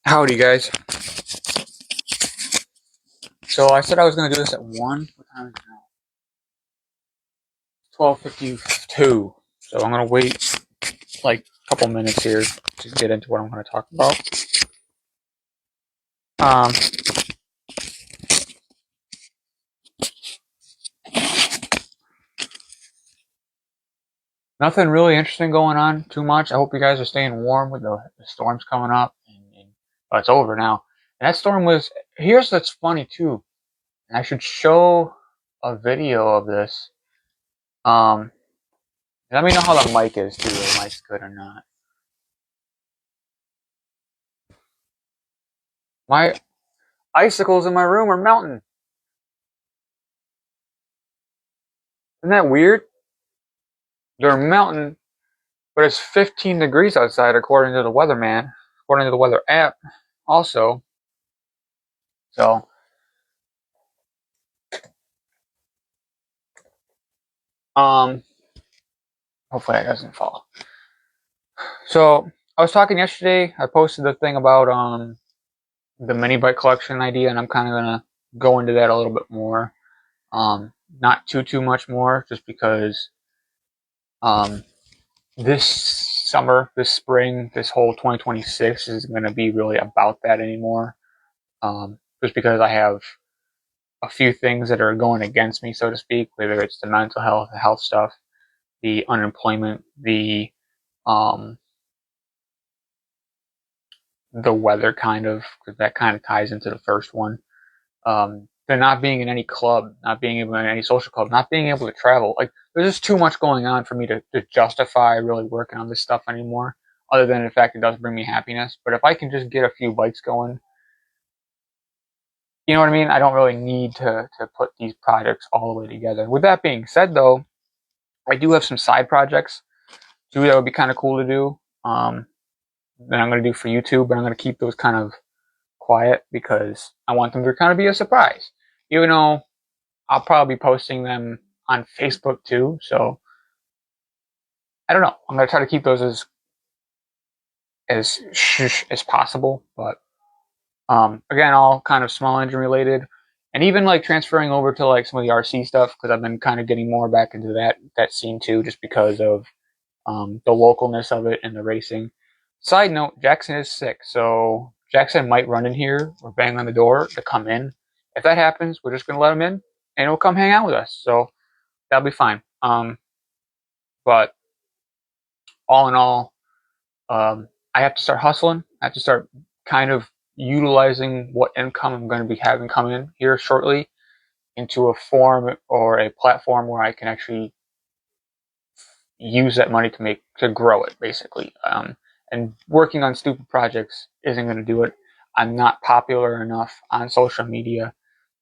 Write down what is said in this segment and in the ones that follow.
Howdy, guys. So I said I was going to do this at 1. What time is it now? 12:52. So I'm going to wait like a couple minutes here to get into what I'm going to talk about. Um, Nothing really interesting going on too much. I hope you guys are staying warm with the storms coming up. And it's over now. And that storm was, here's what's funny too. And I should show a video of this. Let me know how the mic is too. If the mic's good or not. My icicles in my room are melting. Isn't that weird? They're melting, but it's 15 degrees outside according to the weatherman, according to the weather app also. So, hopefully that doesn't fall. So, I was talking yesterday, I posted the thing about, the mini bike collection idea, and I'm kind of gonna go into that a little bit more. Not too much more, just because, this summer, this spring, this whole 2026 isn't going to be really about that anymore. Just because I have a few things that are going against me, so to speak, whether it's the mental health, the health stuff, the unemployment, um, the weather kind of, because that kind of ties into the first one. The not being in any club, not being able in any social club, not being able to travel. Like, there's just too much going on for me to justify really working on this stuff anymore, other than the fact it does bring me happiness. But if I can just get a few bikes going, you know what I mean? I don't really need to put these projects all the way together. With that being said, though, I do have some side projects too that would be kind of cool to do. That I'm going to do for YouTube, but I'm going to keep those kind of quiet because I want them to kind of be a surprise. Even though I'll probably be posting them on Facebook too, so I don't know. I'm going to try to keep those as possible, but again, all kind of small engine related, and even like transferring over to like some of the RC stuff because I've been kind of getting more back into that scene too, just because of the localness of it and the racing. Side note: Jackson is sick, so Jackson might run in here or bang on the door to come in. If that happens, we're just gonna let him in, and he'll come hang out with us. So that'll be fine. But all in all, I have to start hustling. I have to start kind of utilizing what income I'm going to be having come in here shortly into a form or a platform where I can actually use that money to grow it, basically. And working on stupid projects isn't going to do it. I'm not popular enough on social media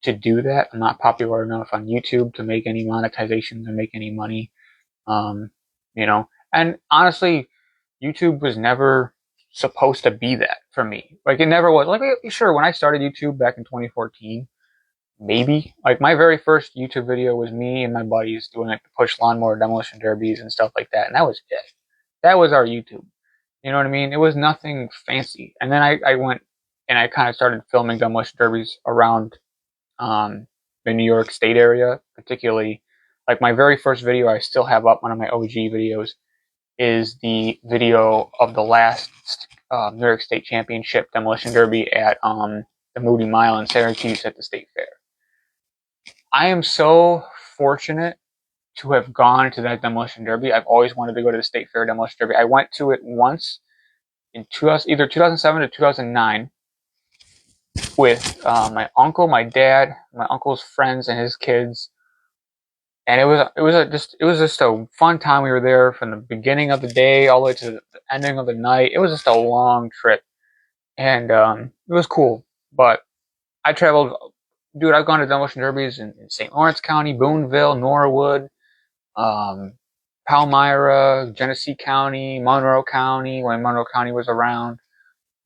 to do that. I'm not popular enough on YouTube to make any monetizations and make any money. Um, and honestly, YouTube was never supposed to be that for me. Like, it never was. Like, sure, when I started YouTube back in 2014, maybe. Like, my very first YouTube video was me and my buddies doing like the push lawnmower demolition derbies and stuff like that, and that was it. That was our YouTube. You know what I mean? It was nothing fancy. And then I went and I kind of started filming demolition derbies around the New York State area, particularly. Like, my very first video I still have up, one of my OG videos, is the video of the last New York State Championship demolition derby at the Moody Mile in Syracuse at the State Fair. I am so fortunate to have gone to that demolition derby. I've always wanted to go to the State Fair demolition derby. I went to it once in either 2007 or 2009 with my uncle, my dad, my uncle's friends, and his kids. And it was just a fun time. We were there from the beginning of the day all the way to the ending of the night. It was just a long trip, and it was cool. But I traveled, dude. I've gone to demolition derbies in St. Lawrence County, Boonville, Norwood, Palmyra, Genesee County, Monroe County when Monroe County was around.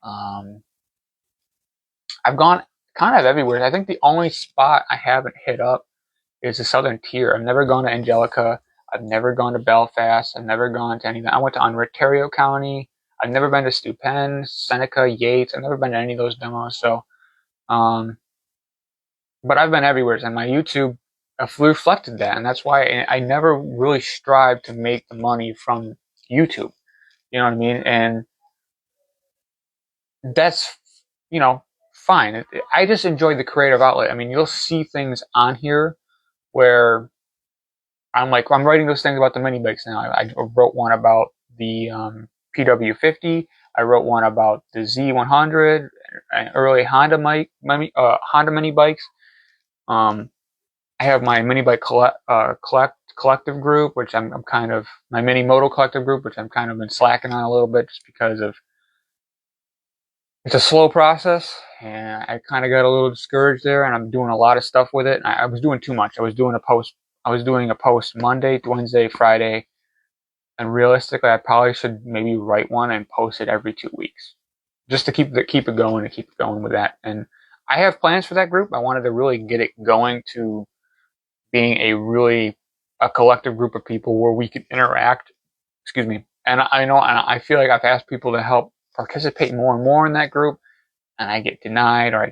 I've gone kind of everywhere. I think the only spot I haven't hit up is the Southern Tier. I've never gone to Angelica. I've never gone to Belfast. I've never gone to anything. I went to Ontario County. I've never been to Stupend, Seneca, Yates. I've never been to any of those demos. So, um, but I've been everywhere, and my YouTube reflected that, and that's why I never really strived to make the money from YouTube. You know what I mean? And that's, you know, fine. I just enjoy the creative outlet. I mean, you'll see things on here where I'm like, I'm writing those things about the mini bikes now. I wrote one about the PW50. I wrote one about the Z100, and early Honda mini bikes. Um, I have my mini bike collective group, which I'm kind of my mini moto collective group, which I'm kind of been slacking on a little bit just because of it's a slow process, and I kind of got a little discouraged there, and I'm doing a lot of stuff with it. I was doing too much. I was doing a post Monday, Wednesday, Friday, and realistically, I probably should maybe write one and post it every 2 weeks, just to keep it going and keep it going with that. And I have plans for that group. I wanted to really get it going to being a collective group of people where we could interact. Excuse me. And I know, and I feel like I've asked people to help participate more and more in that group, and I get denied, or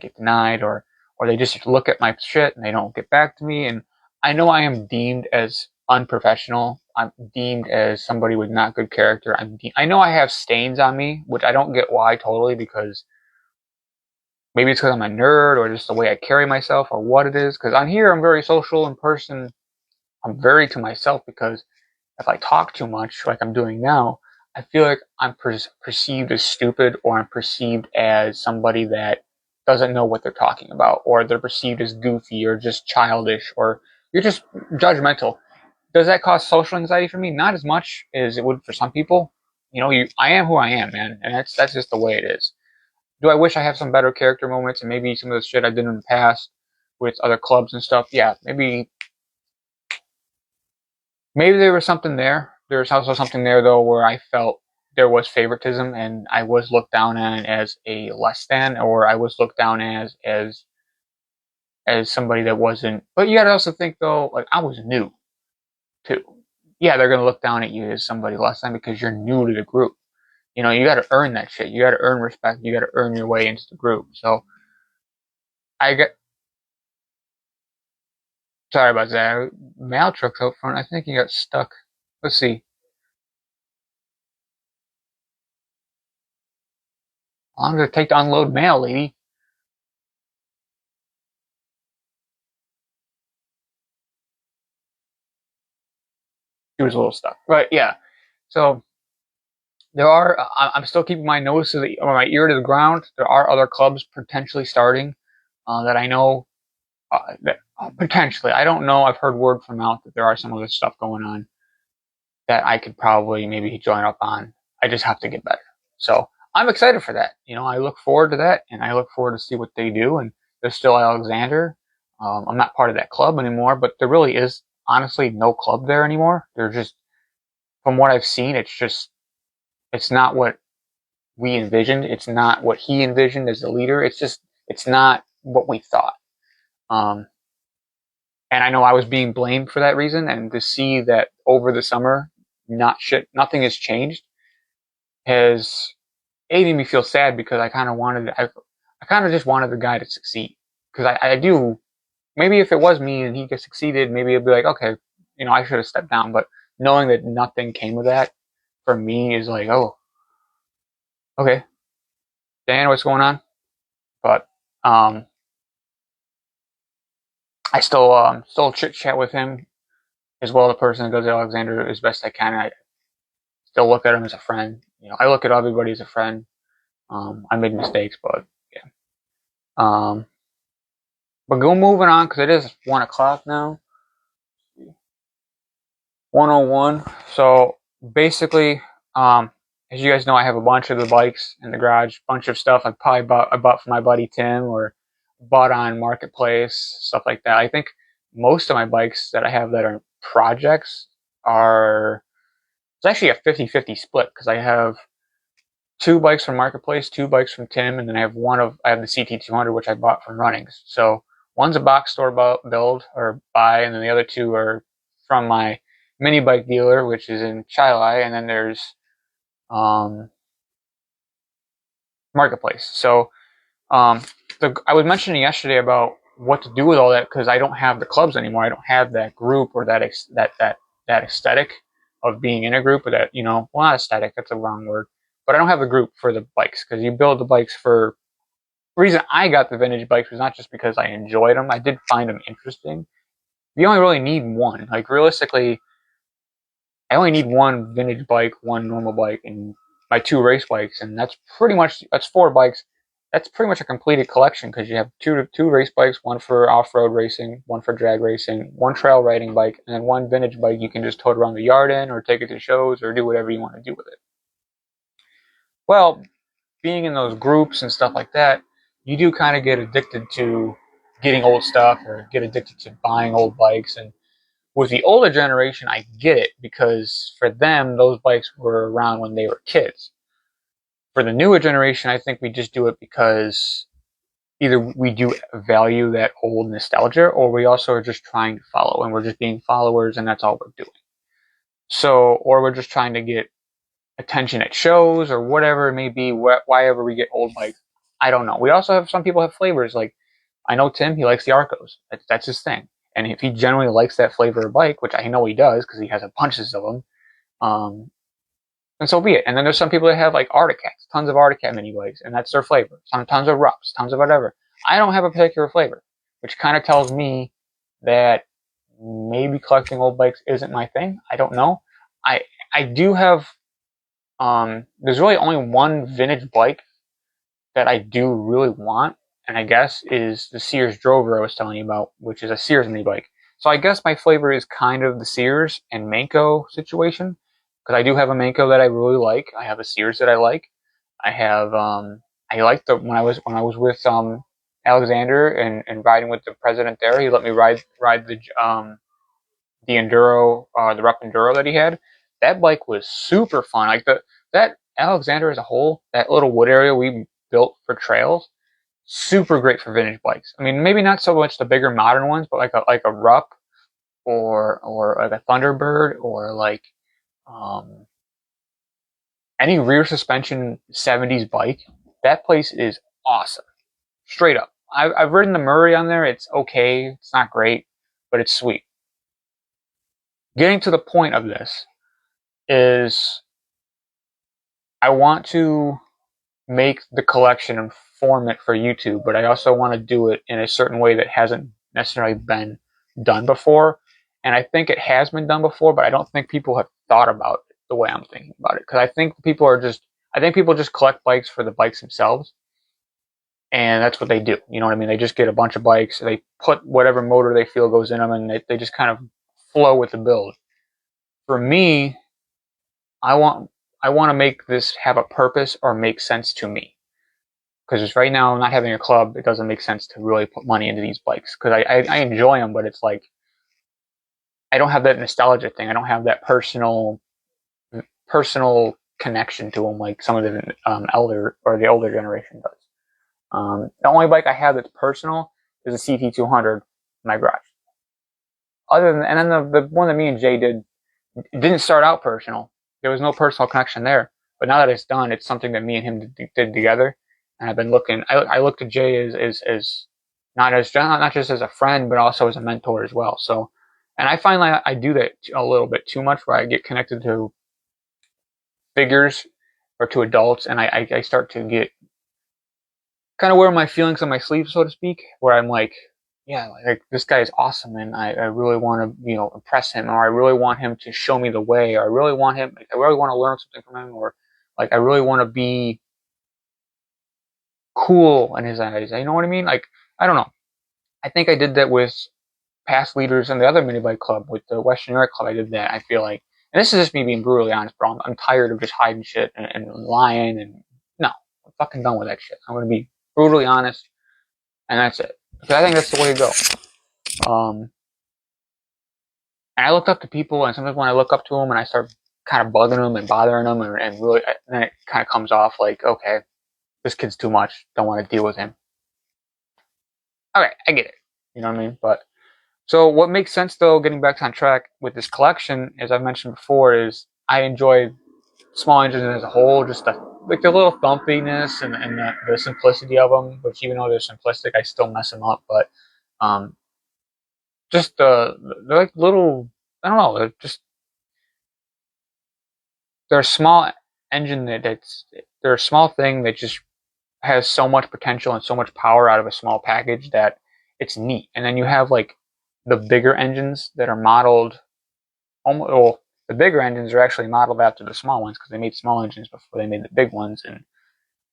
they just look at my shit and they don't get back to me. And I know I am deemed as unprofessional. I'm deemed as somebody with not good character. I know I have stains on me, which I don't get why totally, because maybe it's because I'm a nerd or just the way I carry myself or what it is. Because on here, I'm very social in person. I'm very to myself because if I talk too much, like I'm doing now, I feel like I'm perceived as stupid, or I'm perceived as somebody that doesn't know what they're talking about, or they're perceived as goofy or just childish, or you're just judgmental. Does that cause social anxiety for me? Not as much as it would for some people. You know, I am who I am, man, and that's just the way it is. Do I wish I have some better character moments and maybe some of the shit I did in the past with other clubs and stuff? Yeah, maybe there was something there. There was also something there though where I felt there was favoritism and I was looked down on as a less than, or I was looked down as somebody that wasn't. But you got to also think though, like I was new too. Yeah, they're gonna look down at you as somebody less than because you're new to the group. You know, you got to earn that shit. You got to earn respect. You got to earn your way into the group. So I got sorry about that. Mail truck's out front. I think he got stuck. Let's see. How long does it take to unload mail, lady? She was a little stuck. But yeah, so there are. I'm still keeping my nose to the or my ear to the ground. There are other clubs potentially starting that I know that potentially. I don't know. I've heard word from out that there are some other stuff going on that I could probably maybe join up on. I just have to get better. So I'm excited for that. You know, I look forward to that, and I look forward to see what they do. And there's still Alexander. I'm not part of that club anymore, but there really is honestly no club there anymore. There's just, from what I've seen, it's not what we envisioned. It's not what he envisioned as a leader. It's not what we thought. Um, and I know I was being blamed for that reason. And to see that over the summer, nothing has changed has it made me feel sad because I kind of just wanted the guy to succeed because I do. Maybe if it was me and he succeeded, maybe it'd be like, okay, you know, I should have stepped down. But knowing that nothing came of that for me is like, oh, okay, Dan, what's going on? But um, I still chit chat with him as well. The person that does Alexander as best I can. I still look at him as a friend. You know, I look at everybody as a friend. I made mistakes, but yeah. But go moving on because it is 1 o'clock now. 101. So basically, as you guys know, I have a bunch of the bikes in the garage, bunch of stuff I bought for my buddy Tim or bought on Marketplace, stuff like that. I think most of my bikes that I have that are projects are, it's actually a 50-50 split because I have 2 bikes from Marketplace, 2 bikes from Tim, and then I have the CT200 which I bought from Runnings. So one's a box store build or buy, and then the other 2 are from my mini bike dealer, which is in Chilai, and then there's marketplace. So I was mentioning yesterday about what to do with all that because I don't have the clubs anymore. I don't have that group or that aesthetic of being in a group, or that, well, not aesthetic, that's a wrong word, but I don't have a group for the bikes, because you build the bikes for the reason I got the vintage bikes was not just because I enjoyed them. I did find them interesting. You only really need one. Like, realistically, I only need one vintage bike, one normal bike, and my 2 race bikes, and that's 4 bikes. That's pretty much a completed collection, because you have two race bikes, one for off-road racing, one for drag racing, one trail riding bike, and then one vintage bike you can just tote around the yard in, or take it to shows, or do whatever you want to do with it. Well, being in those groups and stuff like that, you do kind of get addicted to getting old stuff, or get addicted to buying old bikes. And with the older generation, I get it, because for them, those bikes were around when they were kids. For the newer generation, I think we just do it because either we do value that old nostalgia, or we also are just trying to follow, and we're just being followers, and that's all we're doing. So, or we're just trying to get attention at shows, or whatever it may be, why ever we get old bikes. I don't know. We also have, some people have flavors. Like, I know Tim, he likes the Arcos. That's his thing. And if he generally likes that flavor of bike, which I know he does because he has a bunches of them, and so be it. And then there's some people that have like Arctic Cats, tons of Arctic Cat mini bikes, and that's their flavor. Tons of Rups, tons of whatever. I don't have a particular flavor, which kind of tells me that maybe collecting old bikes isn't my thing. I don't know. I do have. There's really only one vintage bike that I do really want, and I guess is the Sears Drover I was telling you about, which is a Sears mini bike. So I guess my flavor is kind of the Sears and Manco situation, because I do have a Manco that I really like. I have a Sears that I like. I have I liked the when I was with Alexander and riding with the president there. He let me ride the Enduro, the Rupp Enduro that he had. That bike was super fun. Like, that Alexander as a whole, that little wood area we built for trails, super great for vintage bikes. I mean, maybe not so much the bigger modern ones, but like a Rupp, or like a Thunderbird, or like any rear suspension 70s bike. That place is awesome, straight up. I've ridden the Murray on there. It's okay. It's not great, but it's sweet. Getting to the point of this is, I want to make the collection and form it for YouTube, but I also want to do it in a certain way that hasn't necessarily been done before. And I think it has been done before, but I don't think people have thought about it the way I'm thinking about it. Because I think people just collect bikes for the bikes themselves. And that's what they do. You know what I mean? They just get a bunch of bikes, they put whatever motor they feel goes in them, and they just kind of flow with the build. For me, I want to make this have a purpose or make sense to me. Because right now, not having a club, it doesn't make sense to really put money into these bikes. Because I enjoy them, but it's like, I don't have that nostalgia thing. I don't have that personal connection to them like some of the the older generation does. The only bike I have that's personal is a CT200 in my garage. And then the one that me and Jay did, it didn't start out personal. There was no personal connection there. But now that it's done, it's something that me and him did together. And I've been looking. I looked at Jay as not just as a friend, but also as a mentor as well. So, and I find like I do that a little bit too much, where I get connected to figures or to adults, and I start to get kind of wear my feelings on my sleeve, so to speak, where I'm like, yeah, like, this guy is awesome, and I really want to, impress him, or I really want him to show me the way, or I really want to learn something from him, or like, I really want to be cool in his eyes. You know what I mean? Like, I don't know. I think I did that with past leaders in the other mini bike club, with the Western New York club. I did that. I feel like, and this is just me being brutally honest, bro. I'm tired of just hiding shit and lying, and no, I'm fucking done with that shit. I'm gonna be brutally honest, and that's it. Because I think that's the way to go. And I looked up to people, and sometimes when I look up to them and I start kind of bugging them and bothering them, and really, then it kind of comes off like, okay, this kid's too much. Don't want to deal with him. Okay, I get it. You know what I mean? But so what makes sense, though, getting back on track with this collection, as I've mentioned before, is I enjoy small engines as a whole, just like the little thumpiness and the simplicity of them, which even though they're simplistic, I still mess them up. But um, just they're like little. I don't know. They're a small engine they're a small thing that just has so much potential and so much power out of a small package that it's neat. And then you have like the bigger engines that are modeled almost. Well, the bigger engines are actually modeled after the small ones because they made small engines before they made the big ones. And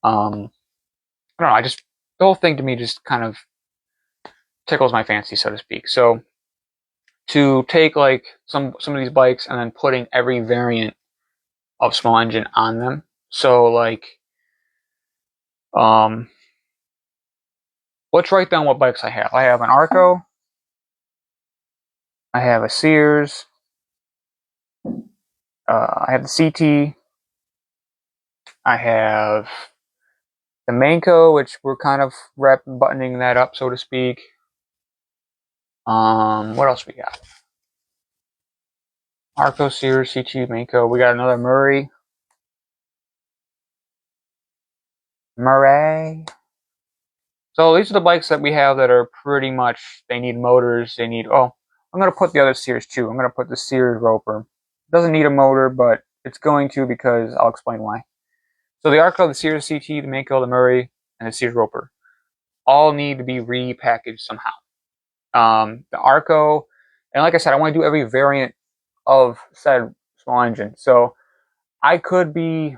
I don't know. I just the whole thing to me just kind of tickles my fancy, so to speak. So to take like some of these bikes and then putting every variant of small engine on them. So like um let's write down what bikes I have. I have an Arco, I have a Sears, I have the CT, I have the Manco, which we're kind of buttoning that up, so to speak. What else we got? Arco, Sears, CT, Manco. We got another Murray. So these are the bikes that we have that are pretty much, they need motors, I'm going to put the other Sears too. I'm going to put the Sears Roper. It doesn't need a motor, but it's going to because I'll explain why. So the Arco, the Sears CT, the Mako, the Murray, and the Sears Roper all need to be repackaged somehow. The Arco, and like I said, I want to do every variant of said small engine. So I could be,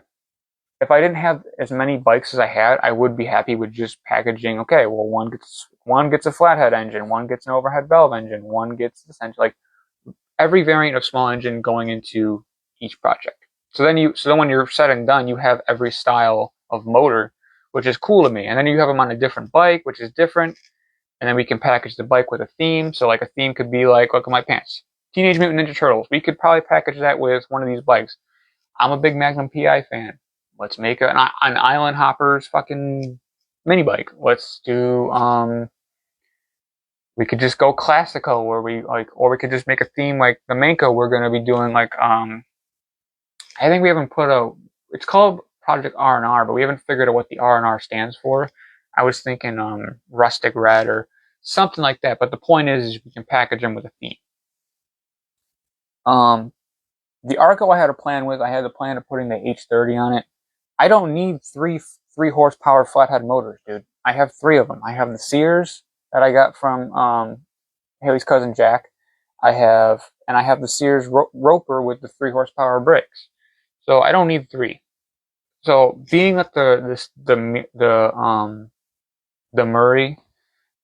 if I didn't have as many bikes as I had, I would be happy with just packaging. Okay, well, one gets a flathead engine, one gets an overhead valve engine, one gets essentially like every variant of small engine going into each project. So then when you're said and done, you have every style of motor, which is cool to me. And then you have them on a different bike, which is different. And then we can package the bike with a theme. So like a theme could be like, look at my pants, Teenage Mutant Ninja Turtles. We could probably package that with one of these bikes. I'm a big Magnum PI fan. Let's make an Island Hoppers fucking mini bike. Let's do we could just go classical where we like, or we could just make a theme like the Manco. We're gonna be doing like I think we haven't put it's called Project R&R, but we haven't figured out what the R&R stands for. I was thinking rustic red or something like that. But the point is we can package them with a theme. The Arco I had a plan with. I had the plan of putting the H30 on it. I don't need three horsepower flathead motors, dude. I have three of them. I have the Sears that I got from Haley's cousin Jack. I have the Sears Roper with the 3 horsepower brakes. So I don't need three. So being that the Murray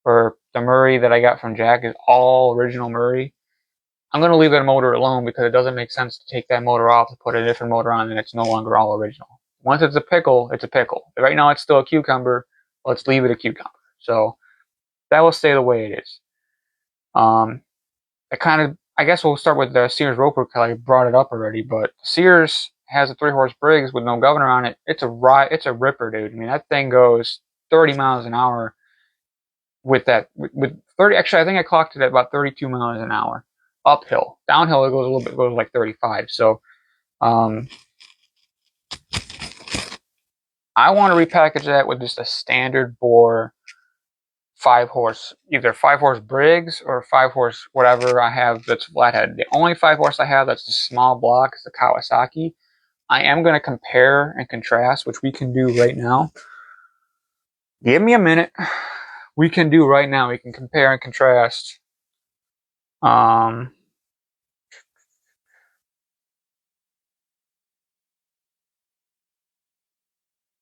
or the Murray that I got from Jack is all original Murray, I'm gonna leave that motor alone because it doesn't make sense to take that motor off to put a different motor on and it's no longer all original. Once it's a pickle, it's a pickle. Right now it's still a cucumber. Let's leave it a cucumber. So that will stay the way it is. I guess we'll start with the Sears Roper because I brought it up already, but Sears has a 3-horse Briggs with no governor on it. It's a ripper, dude. I mean, that thing goes 30 miles an hour with 30. Actually, I think I clocked it at about 32 miles an hour uphill. Downhill, it goes like 35. So, I want to repackage that with just a standard bore 5-horse, either 5-horse Briggs or 5-horse whatever I have that's flathead. The only 5-horse I have that's a small block is the Kawasaki. I am going to compare and contrast, which we can do right now. Give me a minute. We can do right now. We can compare and contrast.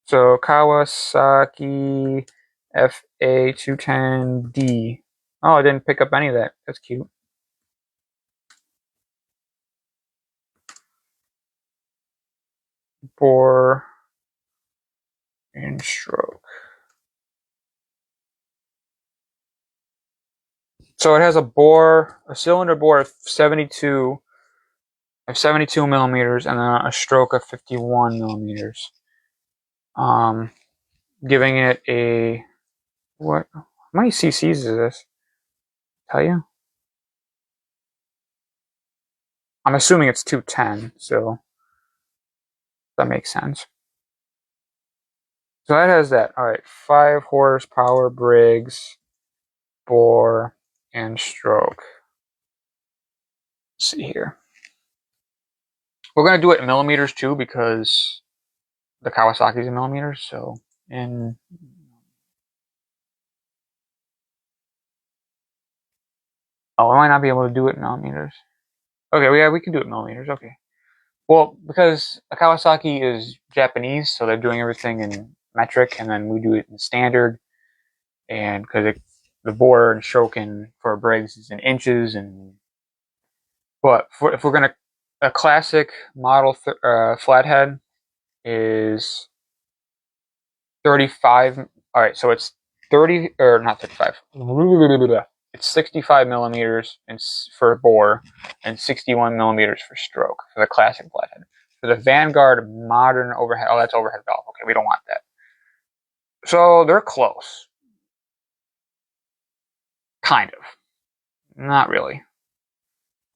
So Kawasaki FA210D. Oh, I didn't pick up any of that. That's cute. Bore and stroke. So it has a cylinder bore of 72 millimeters and a stroke of 51 millimeters. Giving it a, what? How many cc's is this? Tell you? I'm assuming it's 210, so that makes sense. So that has that. All right, 5 horsepower Briggs, bore, and stroke. Let's see here. We're going to do it in millimeters too because the Kawasaki's in millimeters. So in oh, I might not be able to do it in millimeters. Okay, yeah, we can do it in millimeters. Okay. Well, because a Kawasaki is Japanese, so they're doing everything in metric, and then we do it in standard. And because the bore and stroke for Briggs is in inches, but if we're gonna a classic model flathead is 35. All right, so it's 30 or not 35. It's 65 millimeters for bore and 61 millimeters for stroke for the classic flathead. For the Vanguard modern overhead, oh, that's overhead valve. Okay, we don't want that. So they're close. Kind of. Not really.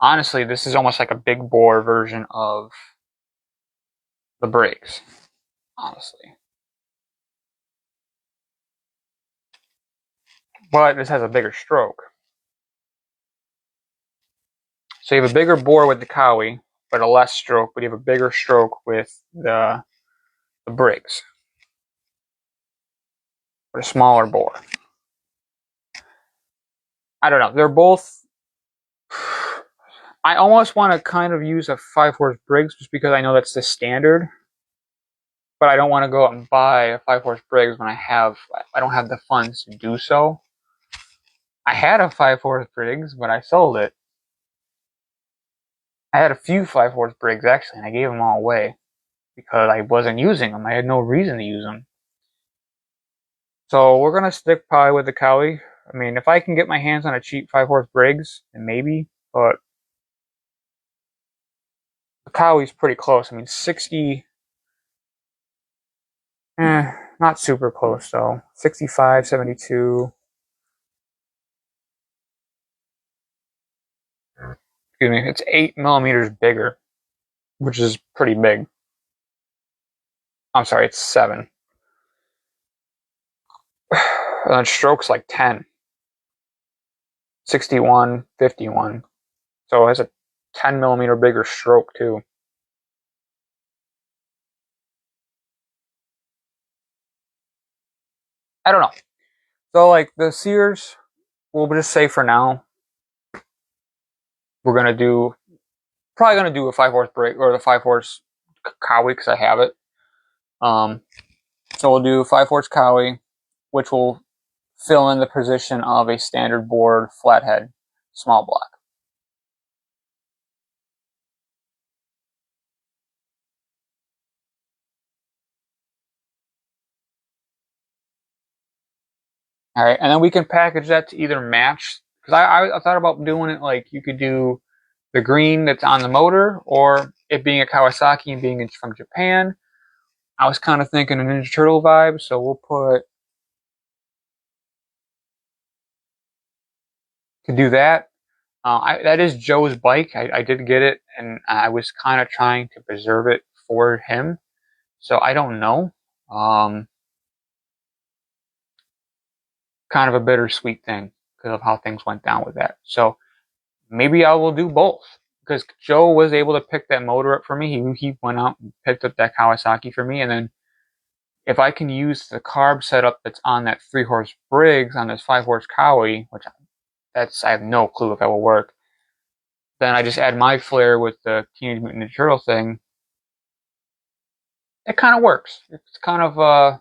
Honestly, this is almost like a big bore version of the Briggs. Honestly. But this has a bigger stroke. So you have a bigger bore with the Cowie, but a less stroke, but you have a bigger stroke with the Briggs. But a smaller bore. I don't know. They're both. I almost want to kind of use a 5 horse Briggs just because I know that's the standard. But I don't want to go out and buy a 5 horse Briggs when I don't have the funds to do so. I had a 5 horse Briggs, but I sold it. I had a few 5 horse Briggs actually, and I gave them all away because I wasn't using them. I had no reason to use them. So we're gonna stick probably with the Cowie. I mean, if I can get my hands on a cheap 5 horse Briggs, then maybe, but the Cowie's pretty close. I mean, 60, not super close though. 65, 72. Excuse me, it's 8 millimeters bigger, which is pretty big. I'm sorry, it's 7. And then stroke's like 10. 61, 51. So it has a 10 millimeter bigger stroke too. I don't know. So like the Sears, we'll just say for now, we're probably gonna do a 5 horse Briggs or the 5 horse Cowie because I have it. So we'll do 5 horse Cowie, which will fill in the position of a standard board flathead small block. All right, and then we can package that to either match because I thought about doing it like you could do the green that's on the motor or it being a Kawasaki and being from Japan. I was kind of thinking a Ninja Turtle vibe, so we'll to do that. That is Joe's bike. I did get it, and I was kind of trying to preserve it for him. So I don't know. Kind of a bittersweet thing because of how things went down with that. So maybe I will do both because Joe was able to pick that motor up for me. He went out and picked up that Kawasaki for me, and then if I can use the carb setup that's on that 3 horse Briggs on this 5 horse Cowie, which I have no clue if that will work. Then I just add my flair with the Teenage Mutant Ninja Turtle thing. It kind of works. It's kind of a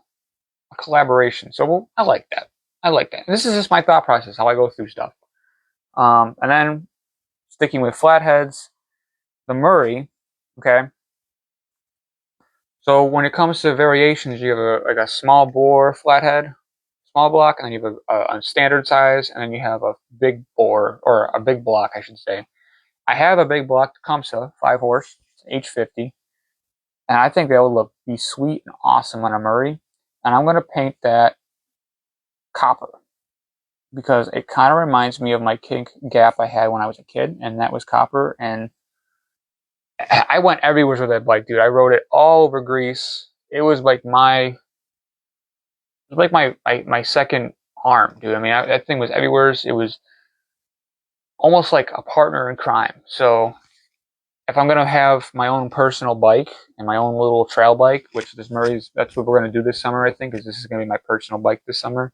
collaboration. So I like that. I like that. And this is just my thought process, how I go through stuff. And then sticking with flatheads, the Murray, okay? So when it comes to variations, you have like a small bore flathead, small block, and then you have a standard size, and then you have a big bore, or a big block, I should say. I have a big block Tecumseh 5 horse, H50, and I think that would be sweet and awesome on a Murray. And I'm going to paint that copper because it kind of reminds me of my kink gap I had when I was a kid, and that was copper. And I went everywhere with that bike, dude. I rode it all over Greece. It was like my was like my second arm, dude. I mean, that thing was everywhere. It was almost like a partner in crime. So if I'm gonna have my own personal bike and my own little trail bike, which this Murray's, that's what we're gonna do this summer, I think, is this is gonna be my personal bike this summer.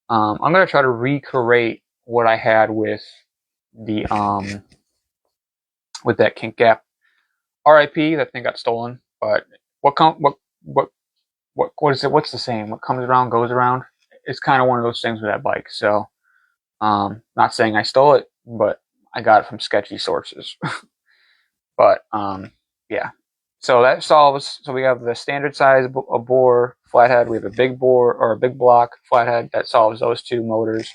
I'm gonna try to recreate what I had the with that kink gap. RIP, that thing got stolen. But what what is it? What's the saying? What comes around goes around. It's kind of one of those things with that bike. So, not saying I stole it, but I got it from sketchy sources. But yeah. So that solves. So we have the standard size a bore flathead. We have a big bore or a big block flathead that solves those two motors.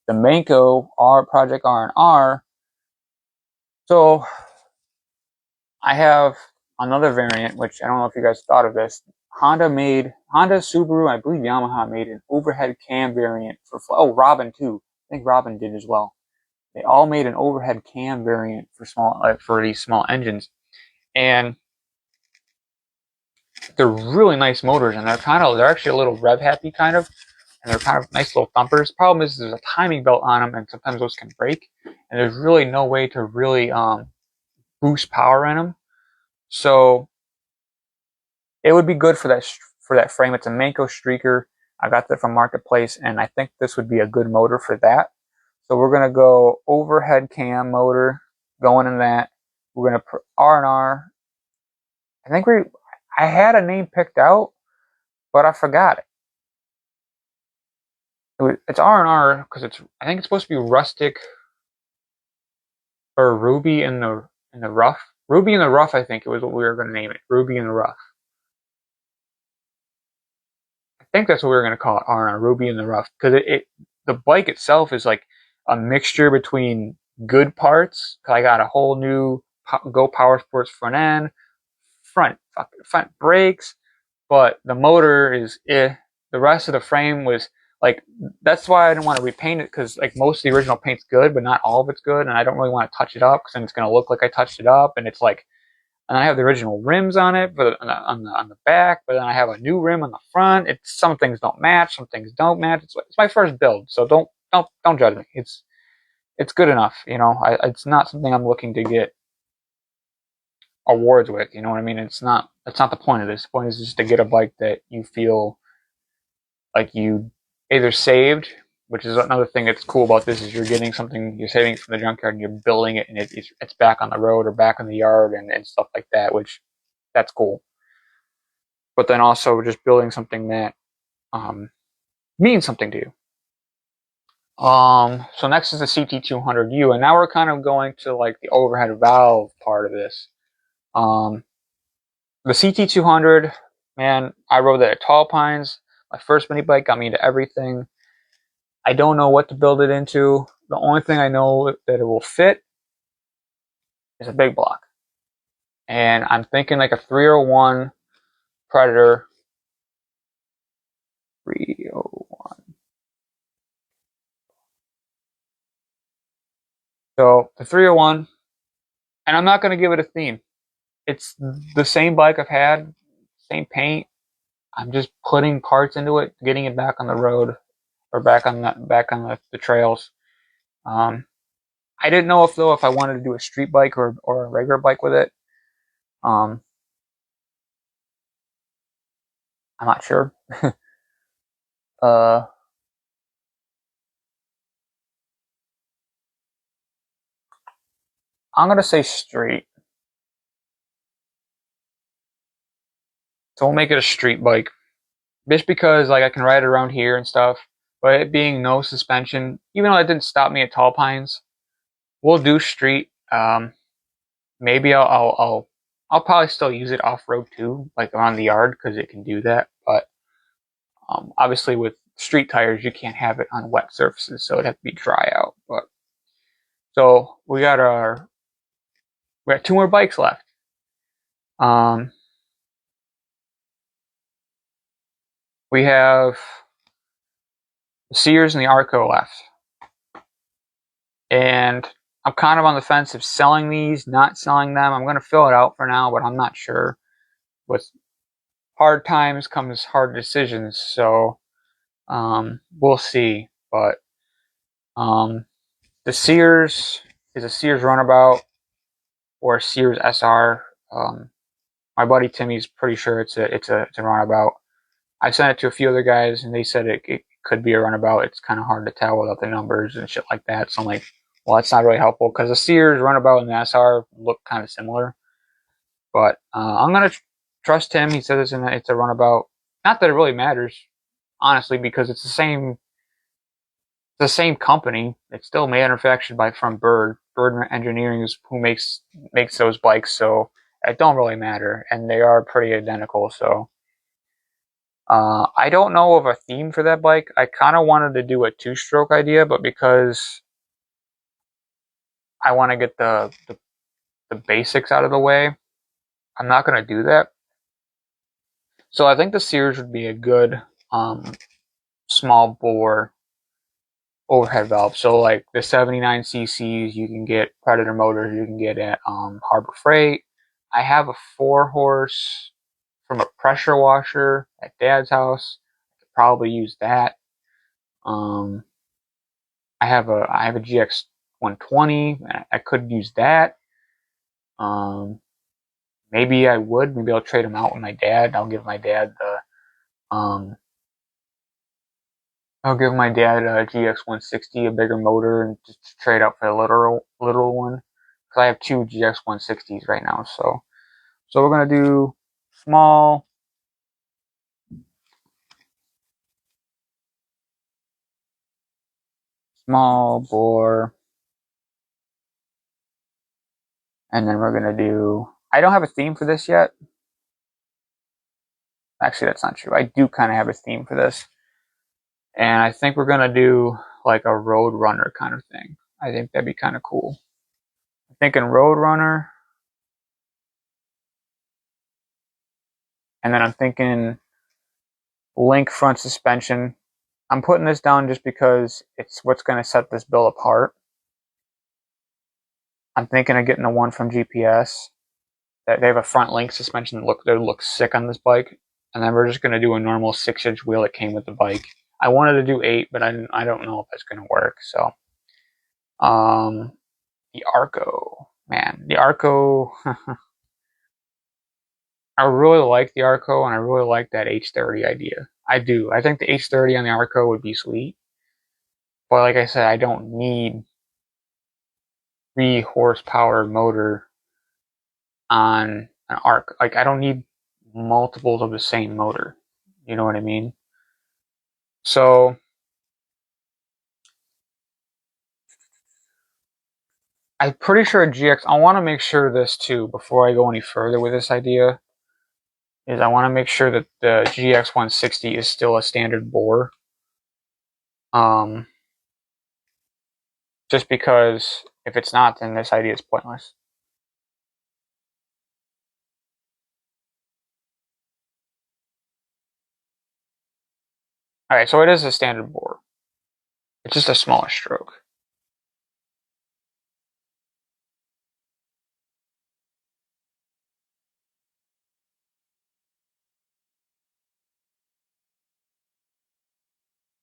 The Manco R Project R&R. So I have another variant, which I don't know if you guys thought of this. Honda, Subaru, I believe Yamaha made an overhead cam variant for. Oh, Robin too. I think Robin did as well. They all made an overhead cam variant for these small engines, and they're really nice motors, and they're actually a little rev happy kind of, and they're kind of nice little thumpers. Problem is there's a timing belt on them, and sometimes those can break, and there's really no way to really boost power in them. So it would be good for that frame. It's a Manco Streaker. I got that from Marketplace, and I think this would be a good motor for that. So we're gonna go overhead cam motor going in that. We're gonna R&R. I think I had a name picked out, but I forgot it. It's R&R because I think it's supposed to be rustic or Ruby in the rough. Ruby in the rough, I think it was what we were gonna name it. Ruby in the rough. I think that's what we were gonna call it. R&R, Ruby in the rough, because the bike itself is like a mixture between good parts. I got a whole new Go Power Sports front end, front brakes, but the motor is the rest of the frame was like, that's why I didn't want to repaint it, because like most of the original paint's good, but not all of it's good, and I don't really want to touch it up because then it's going to look like I touched it up, and it's like, and I have the original rims on it, but on the back, but then I have a new rim on the front. Some things don't match, some things don't match. It's my first build, so don't judge me. It's good enough, you know. It's not something I'm looking to get awards with, you know what I mean? That's not the point of this. The point is just to get a bike that you feel like you either saved, which is another thing that's cool about this, is you're getting something, you're saving it from the junkyard and you're building it, and it's back on the road or back in the yard and stuff like that, which that's cool. But then also just building something that means something to you. So next is the CT200U, and now we're kind of going to like the overhead valve part of this. The CT200, man, I rode that at Tall Pines. My first mini bike got me into everything. I don't know what to build it into. The only thing I know that it will fit is a big block. And I'm thinking like a 301 Predator. 301. So the 301, and I'm not going to give it a theme. It's the same bike I've had, same paint. I'm just putting parts into it, getting it back on the road or back on the trails. I didn't know if I wanted to do a street bike or a regular bike with it. I'm not sure. I'm gonna say street. So we'll make it a street bike, just because like I can ride it around here and stuff. But it being no suspension, even though it didn't stop me at Tall Pines, we'll do street. Maybe I'll probably still use it off road too, like around the yard, because it can do that. But obviously with street tires, you can't have it on wet surfaces, so it'd have to be dry out. But so we got two more bikes left. We have the Sears and the Arco left. And I'm kind of on the fence of selling these, not selling them. I'm going to fill it out for now, but I'm not sure. With hard times comes hard decisions. So We'll see. But the Sears is a Sears Runabout or a Sears SR. My buddy Timmy's pretty sure it's a Runabout. I sent it to a few other guys, and they said it could be a Runabout. It's kind of hard to tell without the numbers and shit like that. So I'm like, well, that's not really helpful because the Sears Runabout and the SR look kind of similar. But I'm gonna trust him. He says it's a Runabout. Not that it really matters, honestly, because it's the same company. It's still manufactured by from Bird. Bird Engineering is who makes those bikes, so it don't really matter, and they are pretty identical. So I don't know of a theme for that bike. I kind of wanted to do a two-stroke idea, but because I want to get the basics out of the way, I'm not going to do that. So I think the Sears would be a good small bore overhead valve. So like the 79 cc's, you can get Predator motors. You can get at Harbor Freight. I have a 4-horse from a pressure washer at Dad's house. I could probably use that. I have a GX 120. I could use that. Maybe I would. Maybe I'll trade them out with my dad. I'll give my dad a GX 160, a bigger motor, and just trade out for a little one. Because I have two GX 160s right now. So we're gonna do small bore, and then we're gonna do. I don't have a theme for this yet. Actually, that's not true. I do kind of have a theme for this. And I think we're gonna do like a road runner kind of thing. I think that'd be kind of cool. I'm thinking road runner, and then I'm thinking link front suspension. I'm putting this down just because it's what's gonna set this build apart. I'm thinking of getting the one from GPS. That they have a front link suspension that looks sick on this bike, and then we're just gonna do a normal 6-inch wheel that came with the bike. I wanted to do 8, but I don't know if that's gonna work. So, the Arco, man, the Arco. I really like the Arco, and I really like that H30 idea. I do. I think the H30 on the Arco would be sweet, but like I said, I don't need 3 horsepower motor on an Arc. Like I don't need multiples of the same motor. You know what I mean? So I'm pretty sure a GX. I want to make sure this too before I go any further with this idea. Is I want to make sure that the GX 160 is still a standard bore. Just because if it's not, then this idea is pointless. Alright, so it is a standard bore. It's just a smaller stroke.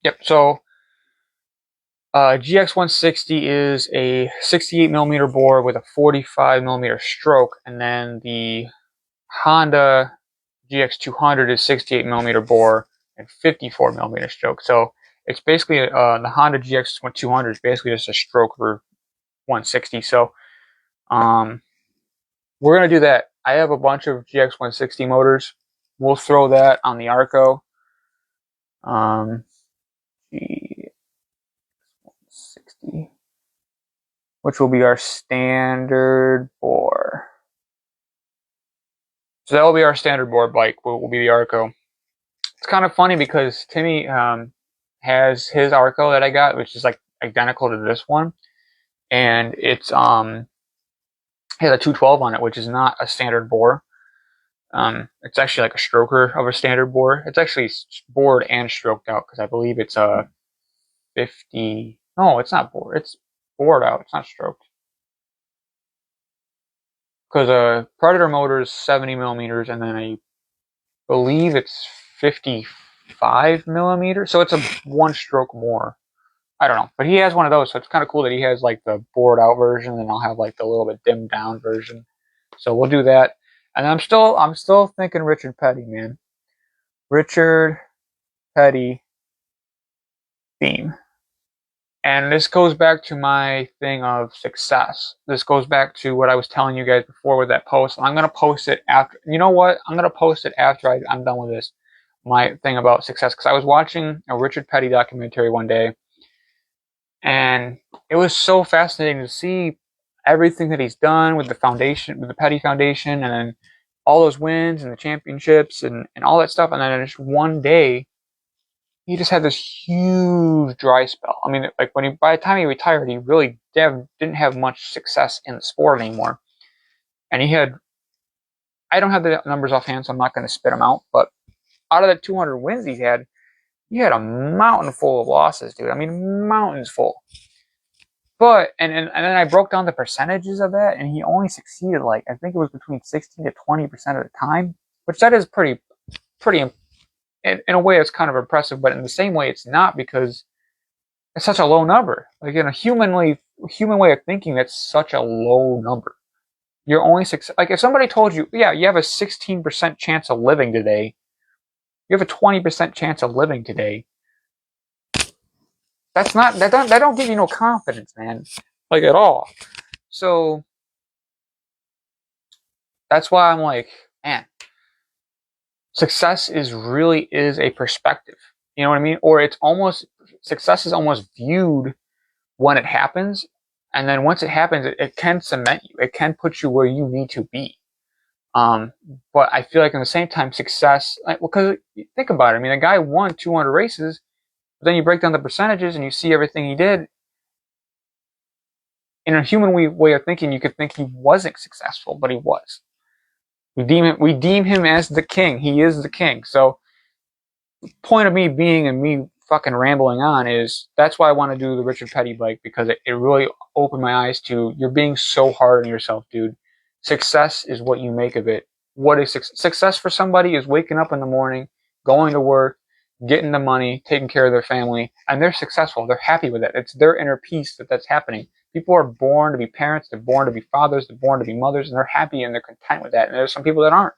Yep, so GX 160 is a 68mm bore with a 45mm stroke, and then the Honda GX 200 is 68mm bore and 54mm stroke. So it's basically the Honda GX 200 is basically just a stroke for 160. So we're gonna do that. I have a bunch of GX 160 motors. We'll throw that on the Arco. GX 160, which will be our standard bore. So that will be our standard bore bike. Will be the Arco. It's kind of funny because Timmy has his Arco that I got, which is like identical to this one, and it's has a 212 on it, which is not a standard bore. It's actually like a stroker of a standard bore. It's actually bored and stroked out because I believe it's a 50. No, it's not bored. It's bored out. It's not stroked. Because Predator motor is 70mm, and then I believe it's 50 5 millimeters, so it's a 1 stroke more. I don't know, but he has one of those, so it's kind of cool that he has like the bored out version, and I'll have like the little bit dimmed down version. So we'll do that. And I'm still thinking Richard Petty, man. Richard Petty theme. And this goes back to my thing of success. This goes back to what I was telling you guys before with that post. I'm going to post it after, you know what? I'm going to post it after I'm done with this, my thing about success. Because I was watching a Richard Petty documentary one day, and it was so fascinating to see everything that he's done with the foundation, with the Petty Foundation, and then all those wins and the championships and all that stuff. And then just one day, he just had this huge dry spell. I mean, like by the time he retired, he really didn't have much success in the sport anymore. And I don't have the numbers offhand, so I'm not going to spit them out. But out of the 200 wins he had a mountain full of losses, dude. I mean, mountains full. But and then I broke down the percentages of that, and he only succeeded like I think it was between 16 to 20% of the time, which that is pretty. In a way, it's kind of impressive, but in the same way, it's not, because it's such a low number. Like in a human way of thinking, that's such a low number. You're only like if somebody told you, yeah, you have a 16% chance of living today, you have a 20% chance of living today. That's not that don't give you no confidence, man, like at all. So that's why I'm like, man, success really is a perspective. You know what I mean? Or success is almost viewed when it happens, and then once it happens, it can cement you. It can put you where you need to be. Um, but I feel like in the same time, success, because think about it. I mean, a guy won 200 races, but then you break down the percentages and you see everything he did. In a human way of thinking, you could think he wasn't successful, but he was. We deem him as the king. He is the king. So, point of me being and me fucking rambling on is that's why I want to do the Richard Petty bike, because it really opened my eyes to, you're being so hard on yourself, dude. Success is what you make of it. What is success for somebody is waking up in the morning, going to work, getting the money, taking care of their family, and they're successful. They're happy with it. It's their inner peace that's happening. People are born to be parents, they're born to be fathers, they're born to be mothers, and they're happy and they're content with that. And there's some people that aren't,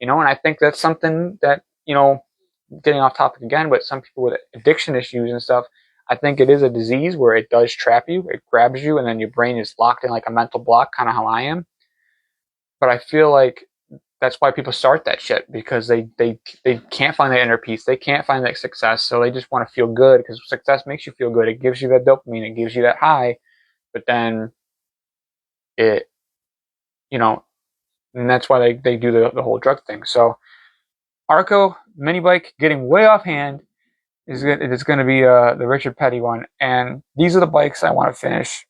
and I think that's something that, getting off topic again, but some people with addiction issues and stuff, I think it is a disease where it does trap you, it grabs you, and then your brain is locked in like a mental block, kind of how I am. But I feel like that's why people start that shit, because they can't find that inner peace, they can't find that success, so they just want to feel good, because success makes you feel good, it gives you that dopamine, it gives you that high, but then it, and that's why they do the whole drug thing. So Arco mini bike, getting way offhand, it's going to be the Richard Petty one, and these are the bikes I want to finish.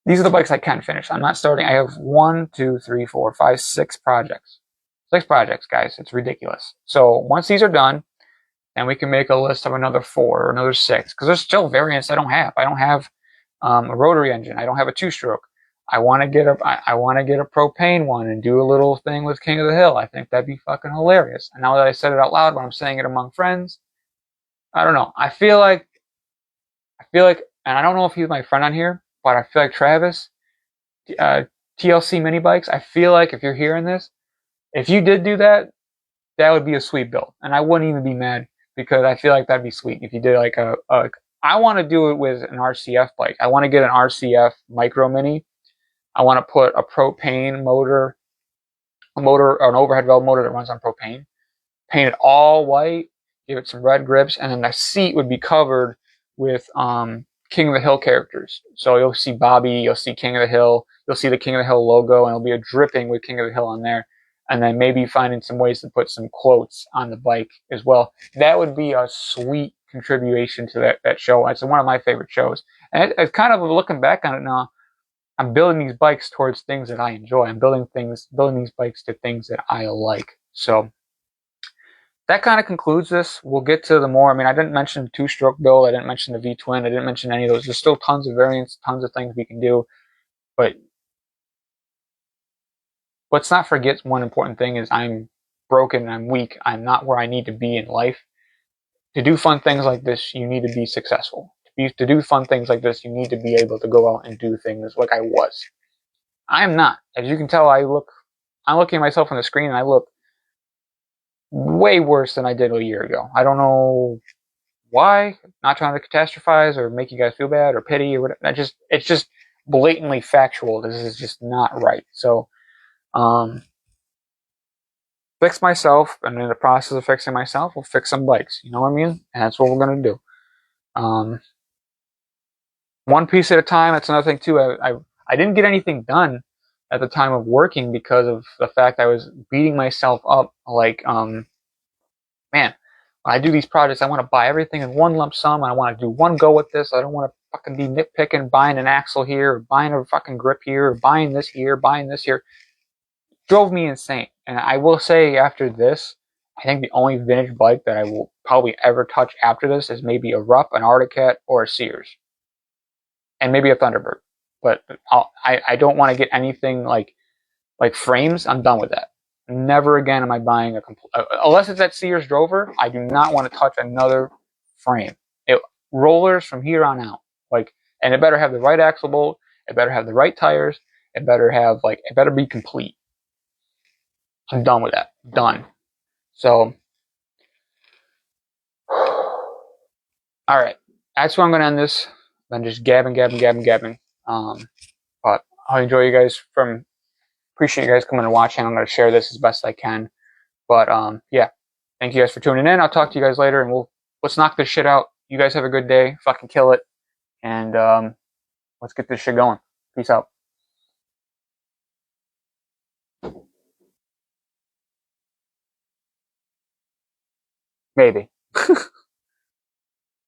These are the bikes I can finish. I'm not starting. I have 1, 2, 3, 4, 5, 6 projects. 6 projects, guys. It's ridiculous. So once these are done, then we can make a list of another 4 or another 6, because there's still variants I don't have. I don't have a rotary engine. I don't have a 2-stroke. I want to get a propane one and do a little thing with King of the Hill. I think that'd be fucking hilarious. And now that I said it out loud, when I'm saying it among friends, I don't know. I feel like, and I don't know if he's my friend on here, but I feel like Travis, TLC mini bikes. I feel like if you're hearing this, if you did do that, that would be a sweet build, and I wouldn't even be mad, because I feel like that'd be sweet if you did like I want to do it with an RCF bike. I want to get an RCF micro mini. I want to put a propane motor, an overhead valve motor that runs on propane, paint it all white, give it some red grips, and then the seat would be covered with King of the Hill characters. So you'll see Bobby, you'll see King of the Hill, you'll see the King of the Hill logo, and it'll be a dripping with King of the Hill on there. And then maybe finding some ways to put some quotes on the bike as well. That would be a sweet contribution to that show. It's one of my favorite shows. And it's kind of looking back on it now, I'm building these bikes towards things that I enjoy. I'm building these bikes to things that I like. So that kind of concludes this. We'll get to the more. I mean, I didn't mention the 2-stroke build. I didn't mention the V-twin. I didn't mention any of those. There's still tons of variants, tons of things we can do. But let's not forget one important thing is I'm broken, I'm weak, I'm not where I need to be in life. to do fun things like this, you need to be successful. To do fun things like this, you need to be able to go out and do things like I was. I am not. As you can tell, I'm looking at myself on the screen and I look way worse than I did a year ago. I don't know why. Not trying to catastrophize or make you guys feel bad or pity or whatever. It's just blatantly factual. This is just not right. So, fix myself, and in the process of fixing myself, we'll fix some bikes. You know what I mean? And that's what we're gonna do. One piece at a time. That's another thing too. I didn't get anything done at the time of working because of the fact I was beating myself up. Like, man, when I do these projects, I want to buy everything in one lump sum. I want to do one go with this. I don't want to fucking be nitpicking, buying an axle here, or buying a fucking grip here, or buying this here, buying this here. Drove me insane. And I will say after this, I think the only vintage bike that I will probably ever touch after this is maybe a Rupp, an Arctic Cat, or a Sears. And maybe a Thunderbird. But I don't want to get anything like frames. I'm done with that. Never again am I buying unless it's that Sears Drover. I do not want to touch another frame. Rollers from here on out. And it better have the right axle bolt. It better have the right tires. It better be complete. I'm done with that. Done. So, all right. That's where I'm going to end this. I'm just gabbing. But I enjoy you guys appreciate you guys coming and watching. I'm going to share this as best I can. But, yeah. Thank you guys for tuning in. I'll talk to you guys later, and let's knock this shit out. You guys have a good day. Fucking kill it. And, let's get this shit going. Peace out. Maybe.